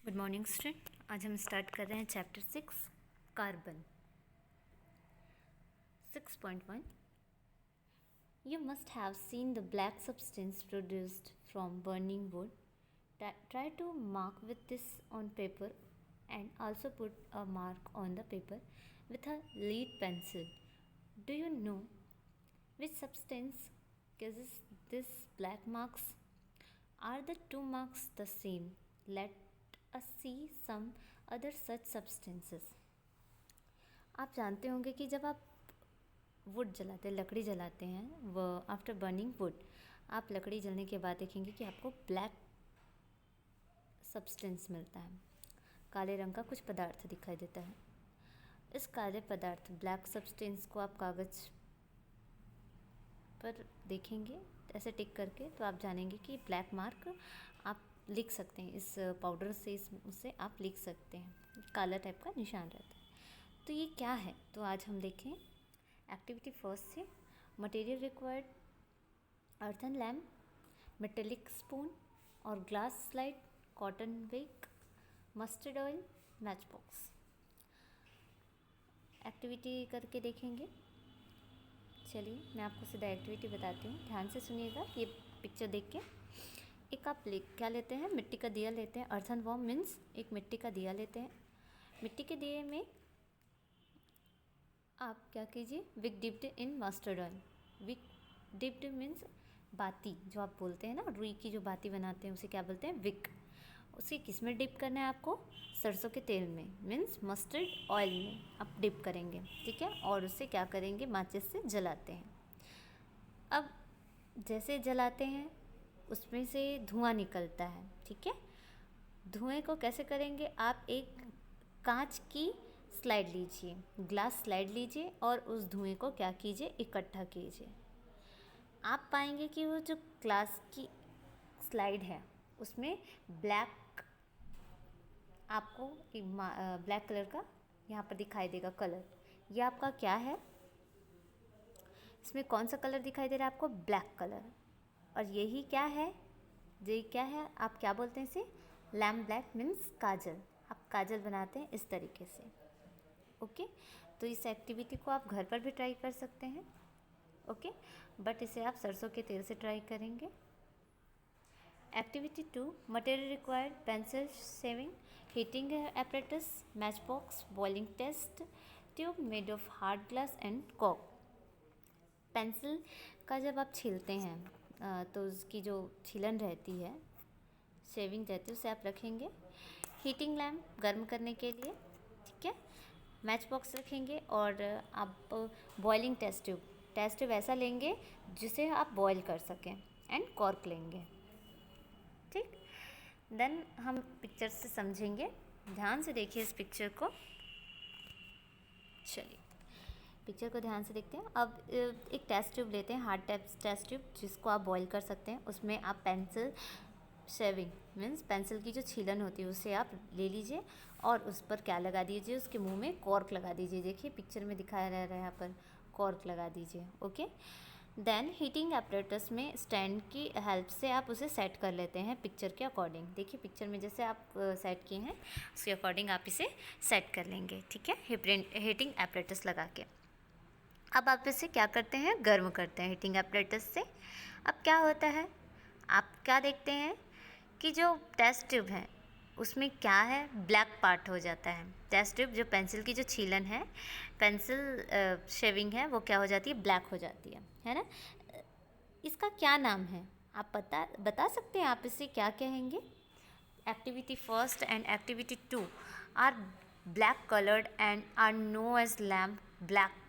Good morning student. आज हम start कर रहे हैं chapter 6 carbon. 6.1 You must have seen the black substance produced from burning wood. Try to mark with this on paper and also put a mark on the paper with a lead pencil. Do you know which substance causes these black marks? Are the two marks the same? Let us see some other such substances. आप जानते होंगे कि जब आप would जलाते हैं, लकड़ी जलाते हैं, वो आफ्टर बर्निंग वुड, आप लकड़ी जलने के बाद देखेंगे कि आपको ब्लैक सब्सटेंस मिलता है, काले रंग का कुछ पदार्थ दिखाई देता है। इस काले पदार्थ ब्लैक सब्सटेंस को आप कागज़ पर देखेंगे ऐसे टिक करके, तो आप जानेंगे कि ब्लैक मार्क आप लिख सकते हैं। इस पाउडर से उससे आप लिख सकते हैं, काला टाइप का निशान रहता है। तो ये क्या है, तो आज हम देखें एक्टिविटी फर्स्ट से। Material required earthen lamp, metallic spoon और glass slide, cotton wick, mustard oil, match box. Activity करके देखेंगे। चलिए मैं आपको सीधा एक्टिविटी बताती हूँ, ध्यान से सुनिएगा। ये पिक्चर देख के एक आप क्या लेते हैं, मिट्टी का दिया लेते हैं। अर्थन वॉर्म मीन्स एक मिट्टी का दिया लेते हैं। मिट्टी के दिए में आप क्या कीजिए, wick dipped in mustard oil. Wick dipped means बाती, जो आप बोलते हैं ना, रुई की जो बाती बनाते हैं उसे क्या बोलते हैं, विक। उसे किस में डिप करना है आपको, सरसों के तेल में, मीन्स मस्टर्ड ऑयल में आप डिप करेंगे, ठीक है। और उससे क्या करेंगे, माचिस से जलाते हैं। अब जैसे जलाते हैं उसमें से धुआं निकलता है, ठीक है। धुएं को कैसे करेंगे, आप एक कांच की स्लाइड लीजिए, ग्लास स्लाइड लीजिए और उस धुएं को क्या कीजिए, इकट्ठा कीजिए। आप पाएंगे कि वो जो ग्लास की स्लाइड है उसमें ब्लैक, आपको ब्लैक कलर का यहाँ पर दिखाई देगा कलर। ये आपका क्या है, इसमें कौन सा कलर दिखाई दे रहा है आपको, ब्लैक कलर। और यही क्या है, ये क्या है, आप क्या बोलते हैं इसे, लैम्प ब्लैक मीन्स काजल। आप काजल बनाते हैं इस तरीके से, ओके। तो इस एक्टिविटी को आप घर पर भी ट्राई कर सकते हैं, ओके, बट इसे आप सरसों के तेल से ट्राई करेंगे। Activity 2, material required pencil shaving, heating apparatus, match box, boiling test tube made of hard glass and कॉक। पेंसिल का जब आप छीलते हैं तो उसकी जो छीलन रहती है, शेविंग रहती है, उसे आप रखेंगे। हीटिंग लैम्प गर्म करने के लिए, ठीक है। मैच बॉक्स रखेंगे और आप बॉइलिंग टेस्ट ट्यूब ऐसा लेंगे जिसे आप बॉईल कर सकें, एंड कॉर्क लेंगे, ठीक। देन हम पिक्चर से समझेंगे, ध्यान से देखिए इस पिक्चर को। चलिए पिक्चर को ध्यान से देखते हैं। अब एक टेस्ट ट्यूब लेते हैं, हार्ड टेस्ट ट्यूब, जिसको आप बॉईल कर सकते हैं। उसमें आप पेंसिल शेविंग मीन्स पेंसिल की जो छीलन होती है उसे आप ले लीजिए और उस पर क्या लगा दीजिए, उसके मुंह में कॉर्क लगा दीजिए। देखिए पिक्चर में दिखाया रह रहा है, यहाँ पर कॉर्क लगा दीजिए, ओके। देन हीटिंग एपरेटस में स्टैंड की हेल्प से आप उसे सेट कर लेते हैं पिक्चर के अकॉर्डिंग। देखिए पिक्चर में जैसे आप सेट किए हैं उसके अकॉर्डिंग आप इसे सेट कर लेंगे, ठीक है, हीटिंग एपरेटस लगा के। अब आप इसे क्या करते हैं, गर्म करते हैं हीटिंग एपरेटस से। अब क्या होता है, आप क्या देखते हैं कि जो टेस्ट ट्यूब है उसमें क्या है, ब्लैक पार्ट हो जाता है। टेस्ट ट्यूब जो पेंसिल की जो छीलन है, पेंसिल शेविंग है, वो क्या हो जाती है, ब्लैक हो जाती है ना। इसका क्या नाम है, आप बता सकते हैं, आप इसे क्या कहेंगे। Activity first and activity 2 are black coloured and are known as lamp black,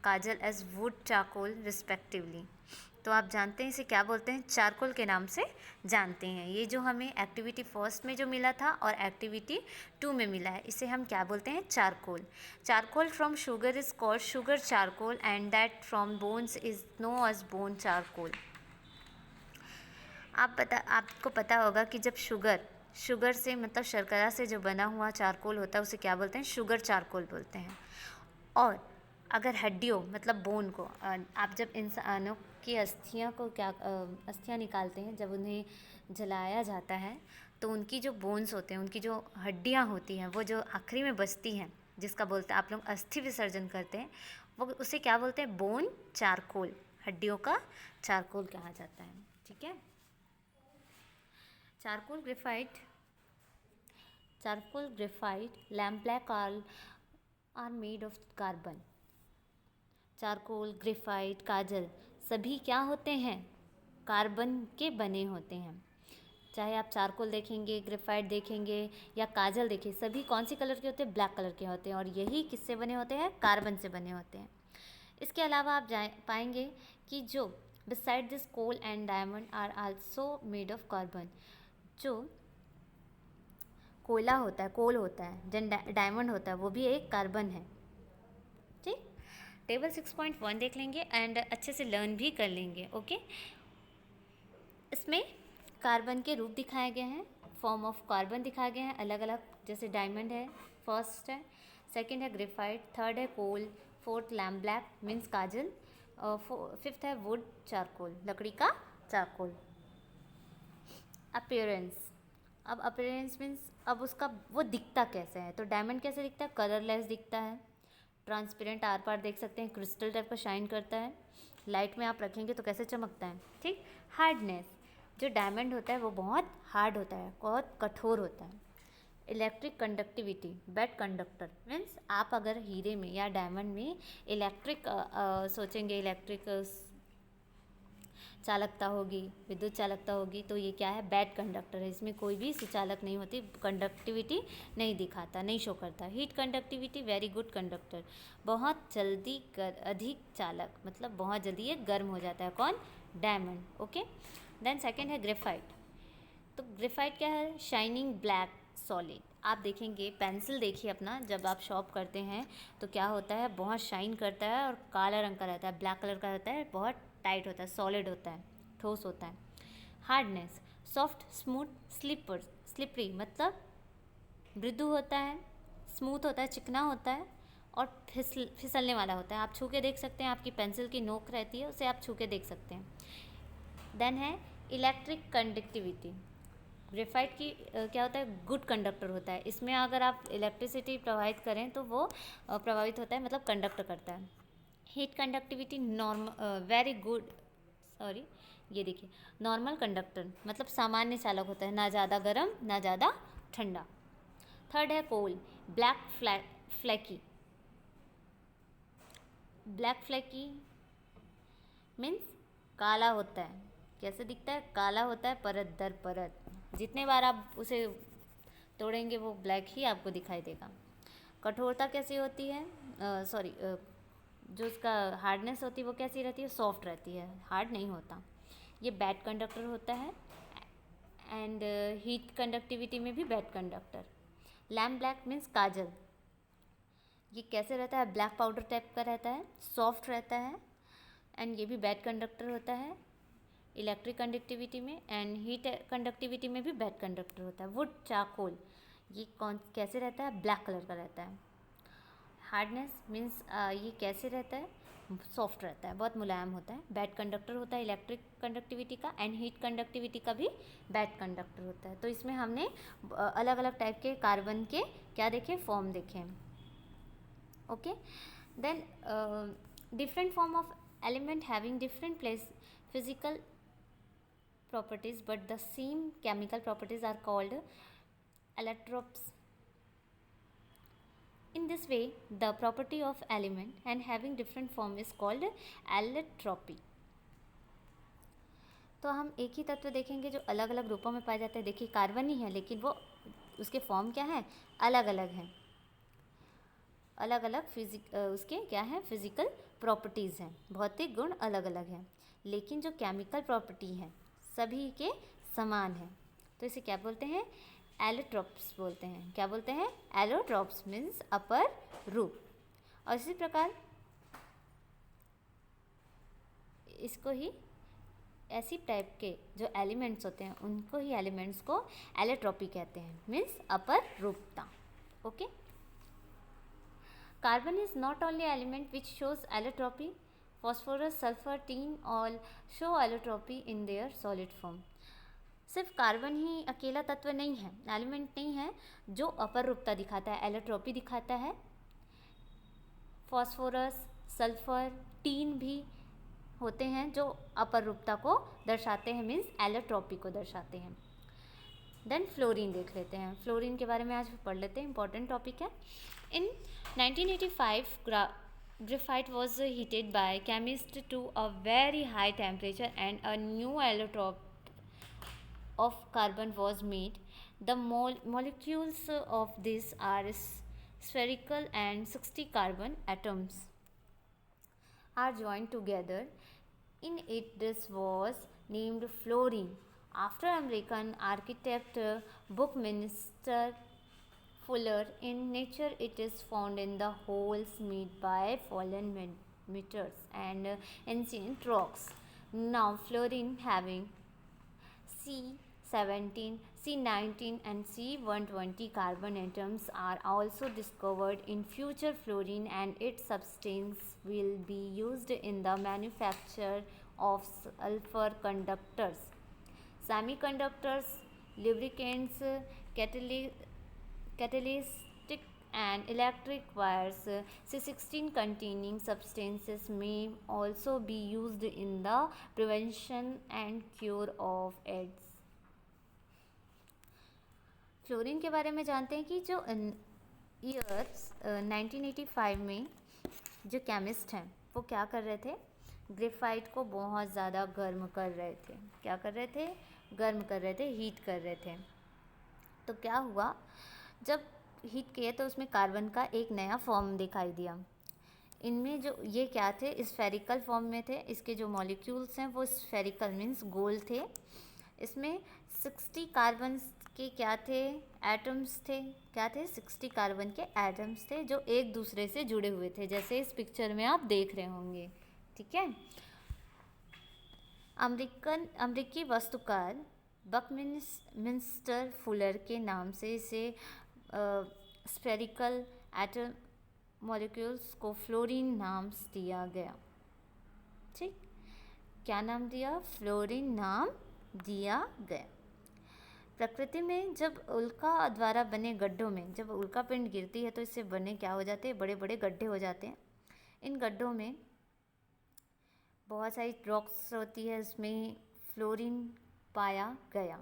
kajal as wood charcoal respectively. तो आप जानते हैं इसे क्या बोलते हैं, चारकोल के नाम से जानते हैं। ये जो हमें एक्टिविटी फर्स्ट में जो मिला था और एक्टिविटी 2 में मिला है, इसे हम क्या बोलते हैं, charcoal. Charcoal from sugar is called sugar charcoal and that from bones is known as bone charcoal. आपको पता होगा कि जब शुगर से मतलब शर्करा से जो बना हुआ चारकोल होता है उसे क्या बोलते हैं, शुगर चारकोल बोलते हैं। और अगर हड्डियों मतलब बोन को आप जब इंसानों की अस्थियां निकालते हैं, जब उन्हें जलाया जाता है तो उनकी जो बोन्स होते हैं, उनकी जो हड्डियाँ होती हैं, वो जो आखिरी में बचती हैं, जिसका बोलते हैं आप लोग अस्थि विसर्जन करते हैं, वो उसे क्या बोलते हैं? बोन चारकोल, हड्डियों का चारकोल कहा जाता है। ठीक है। Charcoal graphite lamp black are made of carbon. Charcoal, graphite, काजल सभी क्या होते हैं? कार्बन के बने होते हैं। चाहे आप चारकोल देखेंगे, ग्रेफाइट देखेंगे या काजल देखें, सभी कौन सी कलर के होते हैं? ब्लैक कलर के होते हैं। और यही किससे बने होते हैं? कार्बन से बने होते हैं। इसके अलावा आप पाएंगे कि जो beside this coal and diamond are also made of carbon. जो कोयला होता है, कोल होता है, जो डायमंड होता है, वो भी एक कार्बन है। ठीक। टेबल 6.1 देख लेंगे एंड अच्छे से लर्न भी कर लेंगे। ओके। इसमें कार्बन के रूप दिखाए गए हैं, फॉर्म ऑफ कार्बन दिखाए गए हैं अलग अलग, जैसे डायमंड है, फर्स्ट है, सेकंड है ग्रेफाइट, थर्ड है कोल, फोर्थ लैम्प ब्लैक मीन्स काजल, फिफ्थ है वुड चारकोल, लकड़ी का चारकोल। अपीयरेंस। अब अपीयरेंस मीन्स अब उसका वो दिखता कैसे है? तो डायमंड कैसे दिखता है? कलरलेस दिखता है, ट्रांसपेरेंट, आर पार देख सकते हैं, क्रिस्टल टाइप का शाइन करता है, लाइट में आप रखेंगे तो कैसे चमकता है। ठीक। हार्डनेस। जो डायमंड होता है वो बहुत हार्ड होता है, बहुत कठोर होता है। Electric conductivity, bad conductor means आप अगर हीरे में या डायमंड में इलेक्ट्रिक सोचेंगे, इलेक्ट्रिक चालकता होगी, विद्युत चालकता होगी, तो ये क्या है? बैड कंडक्टर है। इसमें कोई भी सुचालक नहीं होती, कंडक्टिविटी नहीं दिखाता, नहीं शो करता। Heat conductivity, very good conductor, बहुत जल्दी अधिक चालक, मतलब बहुत जल्दी ये गर्म हो जाता है। कौन? डायमंड। ओके। देन सेकेंड है ग्रेफाइट। तो ग्रेफाइट क्या है? Shining black solid. आप देखेंगे, पेंसिल देखिए अपना, जब आप शॉप करते हैं तो क्या होता है? बहुत शाइन करता है और काला रंग का रहता है, ब्लैक कलर का रहता है, बहुत टाइट होता है, सॉलिड होता है, ठोस होता है। हार्डनेस, सॉफ्ट, स्मूथ, स्लिपरी मतलब मृदु होता है, स्मूथ होता है, चिकना होता है और फिसलने वाला होता है। आप छू के देख सकते हैं, आपकी पेंसिल की नोक रहती है, उसे आप छू के देख सकते हैं। देन है इलेक्ट्रिक कंडक्टिविटी। ग्रेफाइट की क्या होता है? गुड कंडक्टर होता है। इसमें अगर आप इलेक्ट्रिसिटी प्रवाहित करें तो वो प्रभावित होता है, मतलब कंडक्ट करता है। Heat conductivity very good, sorry, ये देखिए, नॉर्मल कंडक्टर मतलब सामान्य चालक होता है, ना ज़्यादा गर्म ना ज़्यादा ठंडा। थर्ड है कोल, फ्लैकी। ब्लैक फ्लैकी मीन्स काला होता है। कैसे दिखता है? काला होता है, परत दर परत, जितने बार आप उसे तोड़ेंगे वो ब्लैक ही आपको दिखाई देगा। कठोरता कैसी होती है? जो उसका हार्डनेस होती है वो कैसी रहती है? सॉफ्ट रहती है, हार्ड नहीं होता। ये बैड कंडक्टर होता है। एंड हीट कंडक्टिविटी में भी bad conductor. Lamp black means काजल। ये कैसे रहता है? ब्लैक पाउडर टाइप का रहता है, सॉफ्ट रहता है एंड ये भी बैड कंडक्टर होता है इलेक्ट्रिक कंडक्टिविटी में। एंड हीट कंडक्टिविटी में भी बैड कंडक्टर होता है। वुड चारकोल, ये कैसे रहता है? ब्लैक कलर का रहता है। हार्डनेस मीन्स ये कैसे रहता है? सॉफ्ट रहता है, बहुत मुलायम होता है, बैड कंडक्टर होता है इलेक्ट्रिक कंडक्टिविटी का। एंड हीट कंडक्टिविटी का भी बैड कंडक्टर होता है। तो इसमें हमने अलग अलग टाइप के कार्बन के क्या देखे? फॉर्म देखे। Okay. Then different form of element having different place physical properties but the same chemical properties are called allotropes. In this way, the property of element and having different form is called allotropy. तो हम एक ही तत्व देखेंगे जो अलग अलग रूपों में पाए जाते हैं। देखिए, कार्बन ही है लेकिन वो उसके फॉर्म क्या है? अलग अलग हैं, अलग अलग उसके क्या है? फिजिकल प्रॉपर्टीज़ हैं, भौतिक गुण अलग अलग हैं, लेकिन जो केमिकल प्रॉपर्टी है सभी के समान है। तो इसे क्या बोलते हैं? एलोट्रोप्स बोलते हैं। क्या बोलते हैं? एलोट्रोप्स मीन्स अपर रूप। और इसी प्रकार इसको ही ऐसी टाइप के जो एलिमेंट्स होते हैं उनको ही एलिमेंट्स को एलोट्रोपी कहते हैं, मीन्स अपर रूपता। Okay. Carbon is not only element which shows allotropy. Phosphorus, sulfur, tin all show allotropy in their solid form. सिर्फ कार्बन ही अकेला तत्व नहीं है, एलिमेंट नहीं है जो अपरूपता दिखाता है, एलोट्रॉपी दिखाता है। फॉस्फोरस, सल्फर, टीन भी होते हैं जो अपरूपता को दर्शाते हैं, मीन्स एलोट्रॉपी को दर्शाते हैं। देन फ्लोरीन देख लेते हैं। फ्लोरीन के बारे में आज पढ़ लेते हैं, इंपॉर्टेंट टॉपिक है। इन 1985 graphite was heated by chemists to a very high temperature and a new allotrope of carbon was made. The molecules of this are spherical and 60 carbon atoms are joined together. In it, this was named fluorine after American architect Buckminster Fuller. In nature, it is found in the holes made by fallen meteors and ancient rocks. Now, fluorine having C17, C19 and C120 carbon atoms are also discovered in future fluorine, and its substance will be used in the manufacture of sulfur conductors, semiconductors, lubricants, catalytic and electric wires. C16 containing substances may also be used in the prevention and cure of AIDS. Fluorine के बारे में जानते हैं कि जो years 1985 में जो chemist हैं वो क्या कर रहे थे, ग्रेफाइट को बहुत ज़्यादा गर्म कर रहे थे। क्या कर रहे थे? गर्म कर रहे थे, हीट कर रहे थे। तो क्या हुआ, जब हीट किए तो उसमें कार्बन का एक नया फॉर्म दिखाई दिया। इनमें जो ये क्या थे, स्फेरिकल फॉर्म में थे। इसके जो मॉलिक्यूल्स हैं वो स्फेरिकल मीन्स गोल थे। इसमें 60 कार्बन के क्या थे, एटम्स थे। क्या थे? 60 कार्बन के एटम्स थे जो एक दूसरे से जुड़े हुए थे, जैसे इस पिक्चर में आप देख रहे होंगे। ठीक है। अमेरिकी वास्तुकार बकमिंस्टर फुलर के नाम से इसे स्फेरिकल एटम मॉलिक्यूल्स को फ्लोरीन नाम दिया गया। ठीक, क्या नाम दिया? फ्लोरीन नाम दिया गया। प्रकृति में जब उल्का द्वारा बने गड्ढों में जब उल्का पिंड गिरती है तो इससे बने क्या हो जाते हैं, बड़े बड़े गड्ढे हो जाते हैं। इन गड्ढों में बहुत सारी रॉक्स होती है, इसमें फ्लोरीन पाया गया।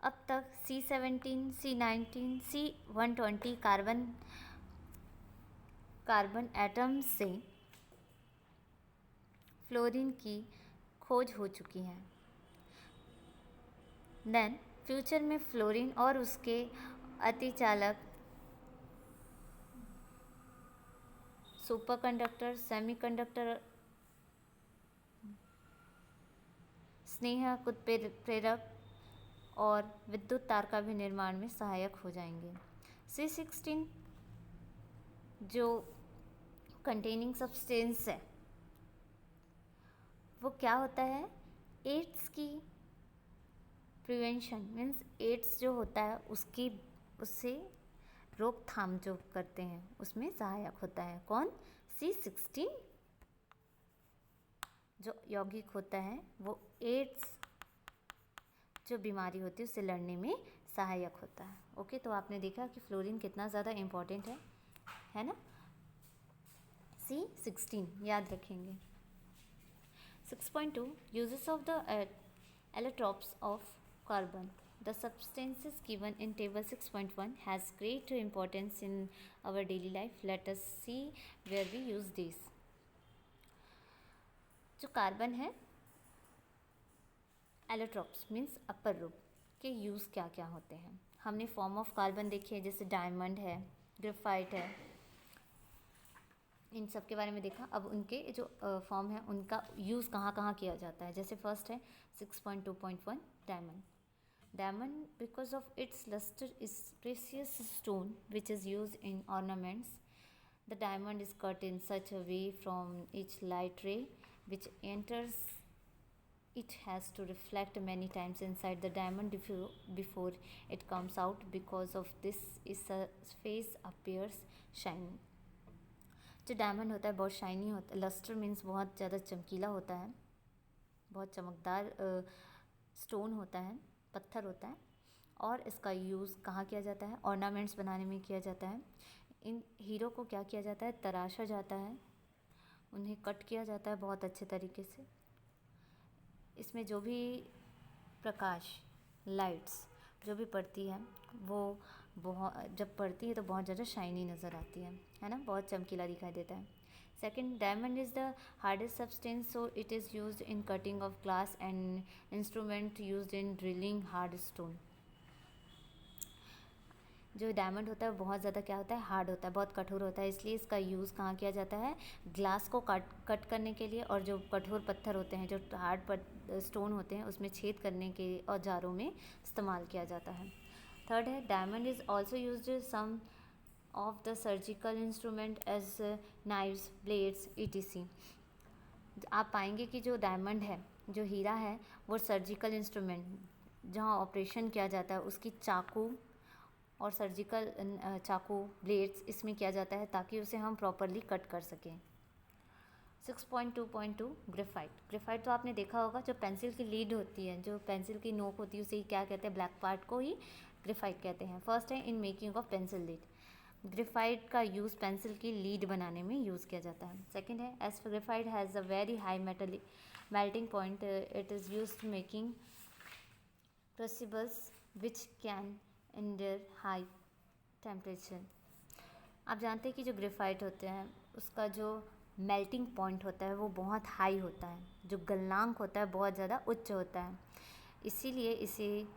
अब तक C17, C19, C120 carbon atom से फ्लोरीन की खोज हो चुकी है। देन फ्यूचर में फ्लोरीन और उसके अतिचालक सुपरकंडक्टर, सेमीकंडक्टर, स्नेहक उत्प्रेरक और विद्युत तार का भी निर्माण में सहायक हो जाएंगे। C16 जो कंटेनिंग सब्सटेंस है वो क्या होता है, एड्स की प्रिवेंशन मीन्स एड्स जो होता है उससे रोकथाम जो करते हैं उसमें सहायक होता है। कौन? C16 जो यौगिक होता है वो एड्स जो बीमारी होती है उससे लड़ने में सहायक होता है। ओके, तो आपने देखा कि फ्लोरीन कितना ज़्यादा इम्पॉर्टेंट है ना। C16 याद रखेंगे। 6.2 Uses of the allotropes of carbon. The substances given in table 6.1 has great importance in our daily life. Let us see where we use these. जो कार्बन है, एलोट्रोप्स मीन्स अपर रूप के यूज़ क्या क्या होते हैं। हमने फॉर्म ऑफ कार्बन देखी है, जैसे डायमंड है, ग्रेफाइट है, इन सब के बारे में देखा। अब उनके जो फॉर्म है उनका यूज़ कहाँ कहाँ किया जाता है। जैसे फर्स्ट है 6.2.1 diamond. Diamond, because of its luster, is precious stone which is used in ornaments. The diamond is cut in such a way from each light ray which enters it has to reflect many times inside the diamond before it comes out. Because of this, its face appears shiny. जो diamond होता है बहुत shiny होता है। Lustre means बहुत ज़्यादा चमकीला होता है, बहुत चमकदार स्टोन होता है। पत्थर होता है और इसका यूज़ कहाँ किया जाता है? ऑर्नामेंट्स बनाने में किया जाता है। इन हीरो को क्या किया जाता है? तराशा जाता है, उन्हें कट किया जाता है बहुत अच्छे तरीके से। इसमें जो भी प्रकाश, लाइट्स जो भी पड़ती है वो बहुत, जब पड़ती है तो बहुत ज़्यादा शाइनी नज़र आती है ना, बहुत चमकीला दिखाई देता है। Second, diamond is the hardest substance, so it is used in cutting of glass and instrument used in drilling hard stone. जो डायमंड होता है बहुत ज़्यादा क्या होता है? हार्ड होता है, बहुत कठोर होता है, इसलिए इसका यूज़ कहाँ किया जाता है? ग्लास को कट करने के लिए, और जो कठोर पत्थर होते हैं, जो हार्ड स्टोन होते हैं, उसमें छेद करने के औजारों में इस्तेमाल किया जाता है। थर्ड है, diamond is also used some of the surgical instrument as knives, blades, etc। आप पाएंगे कि जो डायमंड है, जो हीरा है, वो सर्जिकल इंस्ट्रूमेंट जहाँ ऑपरेशन किया जाता है उसकी चाकू और सर्जिकल चाकू, ब्लेड्स इसमें किया जाता है ताकि उसे हम प्रॉपरली कट कर सकें। 6.2.2 ग्रेफाइट। ग्रेफाइट तो आपने देखा होगा, जो पेंसिल की लीड होती है, जो पेंसिल की नोक होती है, उसे ही क्या कहते हैं? ब्लैक पार्ट को ही ग्रेफाइट कहते हैं। फर्स्ट है in making of pencil lead. Graphite का यूज़ पेंसिल की लीड बनाने में यूज़ किया जाता है। सेकेंड है, as graphite has a very high melting point, it is used making crucibles which can endure high temperature। आप जानते हैं कि जो ग्रेफाइट होते हैं उसका जो मेल्टिंग पॉइंट होता है वो बहुत हाई होता है, जो गलनांक होता है बहुत ज़्यादा उच्च होता है, इसीलिए इसे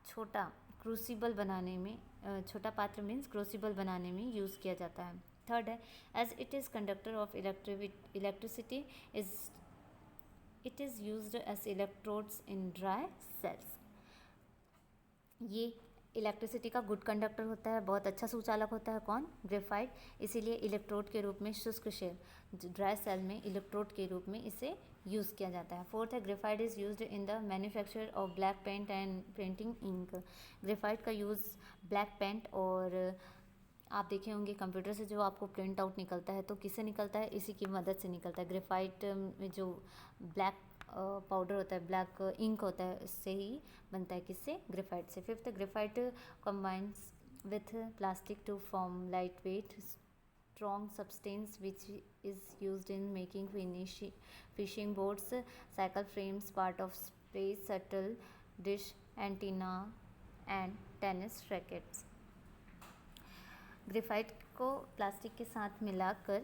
छोटा क्रूसिबल बनाने में, छोटा पात्र मीन्स क्रूसिबल बनाने में यूज़ किया जाता है। थर्ड है, as it is conductor of electricity is it is used as electrodes in dry cells. ये इलेक्ट्रिसिटी का गुड कंडक्टर होता है, बहुत अच्छा सुचालक होता है। कौन? ग्रेफाइट। इसीलिए इलेक्ट्रोड के रूप में, शुष्क शेल ड्राई सेल में इलेक्ट्रोड के रूप में इसे यूज़ किया जाता है। फोर्थ है, graphite is used in the manufacture of black paint and painting ink. Graphite का यूज़ ब्लैक पेंट, और आप देखे होंगे कंप्यूटर से जो आपको प्रिंट आउट निकलता है तो किससे निकलता है? इसी की मदद से निकलता है। ग्रेफाइट में जो ब्लैक पाउडर होता है, ब्लैक इंक होता है, इससे ही बनता है। किससे? ग्रेफाइट से। Fifth, graphite combines with plastic to form light weight strong substance which is used in making fishing boats, cycle frames, part of space shuttle, dish antenna and tennis rackets. Graphite को plastic के साथ मिलाकर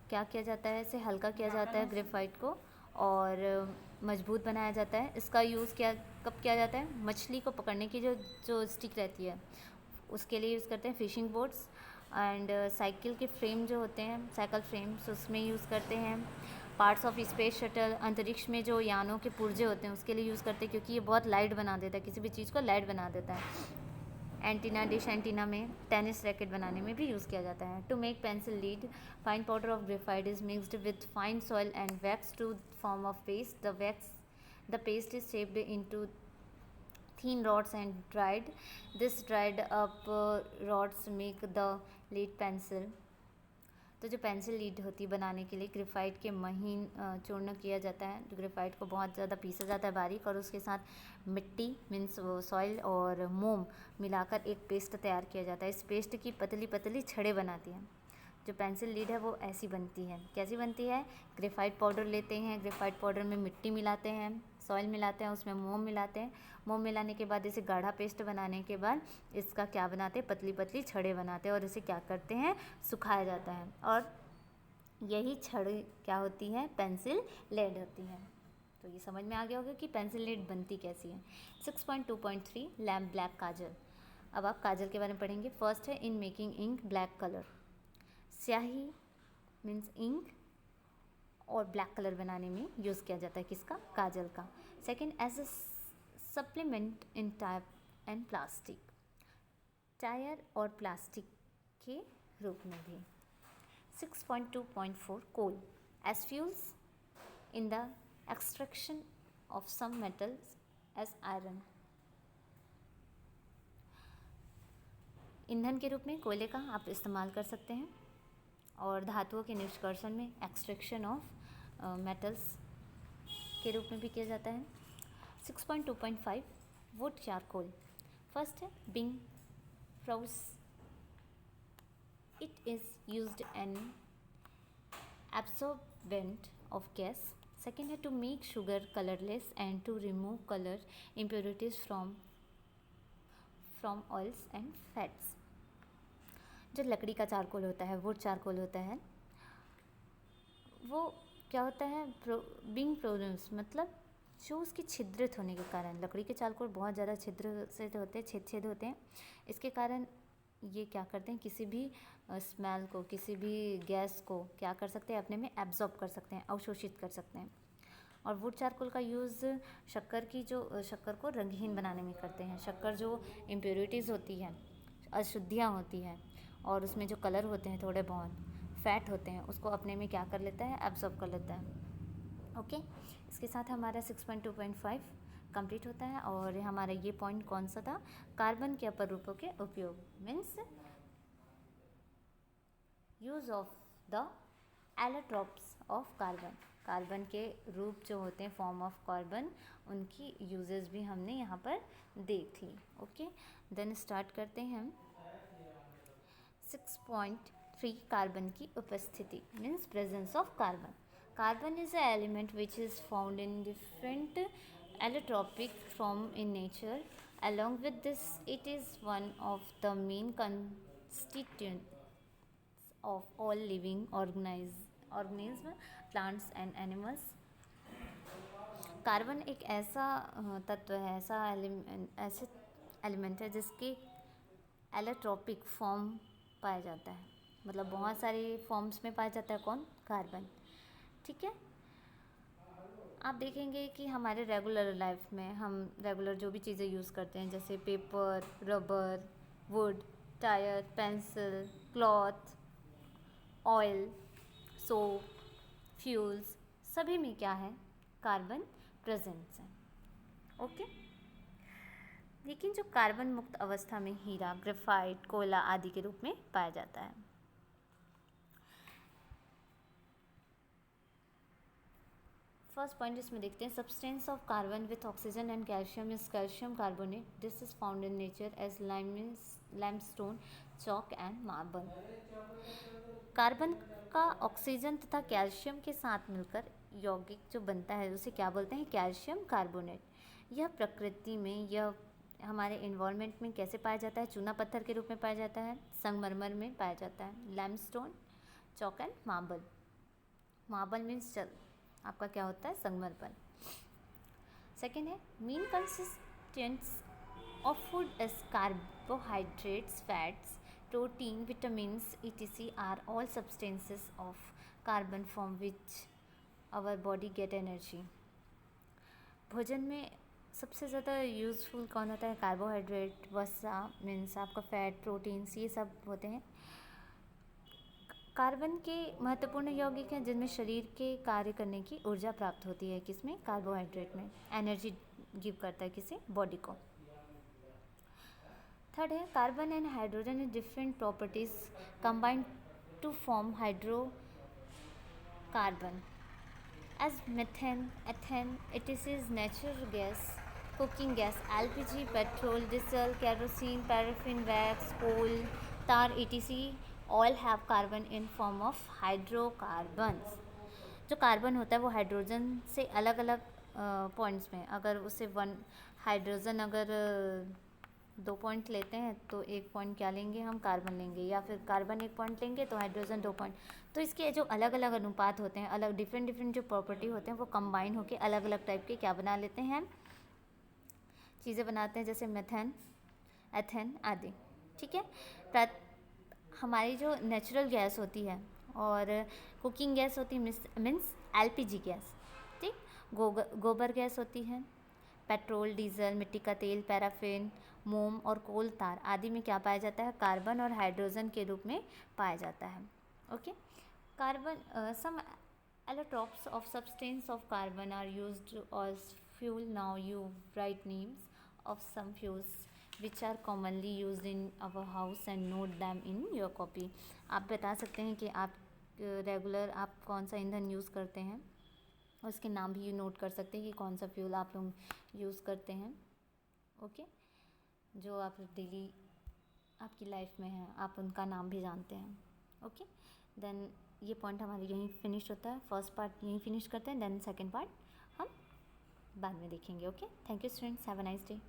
क्या किया जाता है? इसे हल्का किया जाता है ग्रेफाइट को, और मजबूत बनाया जाता है। इसका यूज़ कब किया जाता है? मछली को पकड़ने की जो स्टिक रहती है उसके लिए यूज़ करते हैं। फिशिंग बोट्स एंड साइकिल के फ्रेम जो होते हैं, साइकिल फ्रेम्स, उसमें यूज़ करते हैं। पार्ट्स ऑफ स्पेस शटल, अंतरिक्ष में जो यानों के पुर्जे होते हैं उसके लिए यूज़ करते हैं, क्योंकि ये बहुत लाइट बना देता है, किसी भी चीज़ को लाइट बना देता है। एंटीना, डिश एंटीना में, टेनिस रैकेट बनाने में भी यूज़ किया जाता है। To make pencil lead, fine powder of graphite is mixed with fine soil and wax to form of paste. The paste is shaped into thin rods and dried. This dried up rods make the lead pencil। तो जो pencil lead होती है बनाने के लिए graphite के महीन चूर्ण किया जाता है। जो ग्रेफाइट को बहुत ज़्यादा पीसा जाता है बारीक, और उसके साथ मिट्टी मीन्स सॉइल और मोम मिलाकर एक पेस्ट तैयार किया जाता है। इस पेस्ट की पतली पतली छड़ें बनाती हैं। जो पेंसिल लीड है वो ऐसी बनती है। कैसी बनती है? ग्रेफाइट पाउडर लेते हैं, ग्रेफाइट पाउडर में मिट्टी मिलाते हैं, सॉइल मिलाते हैं, उसमें मोम मिलाते हैं। मोम मिलाने के बाद इसे गाढ़ा पेस्ट बनाने के बाद इसका क्या बनाते हैं? पतली पतली छड़ें बनाते हैं, और इसे क्या करते हैं? सुखाया जाता है, और यही छड़ें क्या होती है? पेंसिल लीड होती है। तो ये समझ में आ गया होगा कि पेंसिल लीड बनती कैसी है। 6.2.3 लैम्प ब्लैक काजल। अब आप काजल के बारे में पढ़ेंगे। फर्स्ट है in making ink black colour. स्याही मीन्स इंक और ब्लैक कलर बनाने में यूज़ किया जाता है। किसका? काजल का। Second, as a supplement in tyre and plastic, tyre और प्लास्टिक के रूप में भी। 6.2.4 coal as fuels in the extraction of some metals as iron. ईंधन के रूप में कोयले का आप इस्तेमाल कर सकते हैं, और धातुओं के निष्कर्षण में, एक्सट्रैक्शन ऑफ मेटल्स के रूप में भी किया जाता है। 6.2.5 wood charcoal. First है Bing Frouse. It is used an absorbent of gas. Second है to make sugar colorless and to remove color impurities from oils and fats. जो लकड़ी का चारकोल होता है, वुड चारकोल होता है, वो क्या होता है, बीइंग प्रोड्यूस मतलब जो उसके छिद्रित होने के कारण, लकड़ी के चारकोल बहुत ज़्यादा छिद्र से होते हैं, छेद होते हैं, इसके कारण ये क्या करते हैं, किसी भी स्मेल को, किसी भी गैस को क्या कर सकते हैं, अपने में एब्जॉर्ब कर सकते हैं, अवशोषित कर सकते हैं। और वुड चारकोल का यूज़ शक्कर को रंगहीन बनाने में करते हैं। शक्कर जो इम्प्योरिटीज़ होती है, अशुद्धियाँ होती हैं, और उसमें जो कलर होते हैं, थोड़े बहुत फैट होते हैं, उसको अपने में क्या कर लेता है, एब्जॉर्ब कर लेता है। ओके, इसके साथ हमारा 6.2.5 कंप्लीट होता है। और हमारा ये पॉइंट कौन सा था, कार्बन के अपर रूपों के उपयोग, means use of the allotropes of carbon. Carbon के रूप जो होते हैं, फॉर्म ऑफ कार्बन, उनकी यूजेस भी हमने यहाँ पर देख ली। ओके, देन स्टार्ट करते हैं हम 6.3 कार्बन की उपस्थिति, means presence of carbon. Carbon is a element which is found in different allotropic form in nature. Along with this, it is one of the main constituents of all living organism, plants and animals. Carbon एक ऐसा तत्व है, ऐसे element है जिसके allotropic form पाया जाता है, मतलब बहुत सारे फॉर्म्स में पाया जाता है। कौन? कार्बन। ठीक है, आप देखेंगे कि हमारे रेगुलर लाइफ में हम रेगुलर जो भी चीज़ें यूज़ करते हैं, जैसे paper, rubber, would, tyre, pencil, cloth, oil, soap, fuels, सभी में क्या है, कार्बन प्रेजेंस है। ओके, लेकिन जो कार्बन मुक्त अवस्था में हीरा, ग्रेफाइट, कोयला आदि के रूप में पाया जाता है। फर्स्ट पॉइंट इसमें देखते हैं, substance of carbon with oxygen and calcium is calcium carbonate. This is found in nature as limestone, chalk and marble. Carbon का ऑक्सीजन तथा कैल्शियम के साथ मिलकर यौगिक जो बनता है, उसे क्या बोलते हैं, कैल्शियम कार्बोनेट। यह प्रकृति में, यह हमारे इन्वायरमेंट में कैसे पाया जाता है, चूना पत्थर के रूप में पाया जाता है, संगमरमर में पाया जाता है, limestone, chalk and marble. Marble means आपका क्या होता है, संगमरमर। सेकेंड है, main constituents of food is carbohydrates, fats, protein, vitamins etc are all substances of carbon from which our body get energy. भोजन में सबसे ज़्यादा यूज़फुल कौन होता है, कार्बोहाइड्रेट, वसा मीन्स आपका फैट, प्रोटीन्स, ये सब होते हैं। कार्बन के महत्वपूर्ण यौगिक हैं जिनमें शरीर के कार्य करने की ऊर्जा प्राप्त होती है। किसमें? कार्बोहाइड्रेट में। एनर्जी गिव करता है किसे? बॉडी को। थर्ड है, carbon and hydrogen in different properties combined to form hydrocarbon as methane, ethane, it is natural gas, cooking gas, LPG, petrol, diesel, kerosene, paraffin, wax, coal, tar etc all have carbon in form of hydrocarbons. जो carbon होता है वो hydrogen से अलग अलग points में, अगर उसे हाइड्रोजन अगर 2 पॉइंट लेते हैं तो 1 पॉइंट क्या लेंगे हम, कार्बन लेंगे, या फिर कार्बन 1 पॉइंट लेंगे तो हाइड्रोजन 2 पॉइंट। तो इसके जो अलग अलग अनुपात होते हैं, अलग डिफरेंट जो प्रॉपर्टी होते हैं, वो कंबाइन होकर अलग अलग टाइप के क्या बना लेते हैं, चीज़ें बनाते हैं, जैसे मेथेन, एथेन आदि। ठीक है, हमारी जो नेचुरल गैस होती है और कुकिंग गैस होती है मीन्स एलपीजी गैस, ठीक, गोबर गैस होती है, पेट्रोल, डीजल, मिट्टी का तेल, पैराफिन, मोम और कोल तार आदि में क्या पाया जाता है, कार्बन और हाइड्रोजन के रूप में पाया जाता है। Okay, carbon some allotropes of substance of carbon are used as fuel. Now you write names of some fuels which are commonly used in our house and note them in your copy. आप बता सकते हैं कि आप regular आप कौन सा ईंधन यूज़ करते हैं। उसके नाम भी नोट कर सकते हैं कि कौन सा फ्यूल आप लोग यूज़ करते हैं। ओके, जो आप डेली आपकी लाइफ में है, आप उनका नाम भी जानते हैं। ओके, देन ये पॉइंट हमारा यहीं फिनिश होता है। फर्स्ट पार्ट यहीं फिनिश करते हैं, देन सेकंड पार्ट हम बाद में देखेंगे। Okay, thank you students, have a nice day.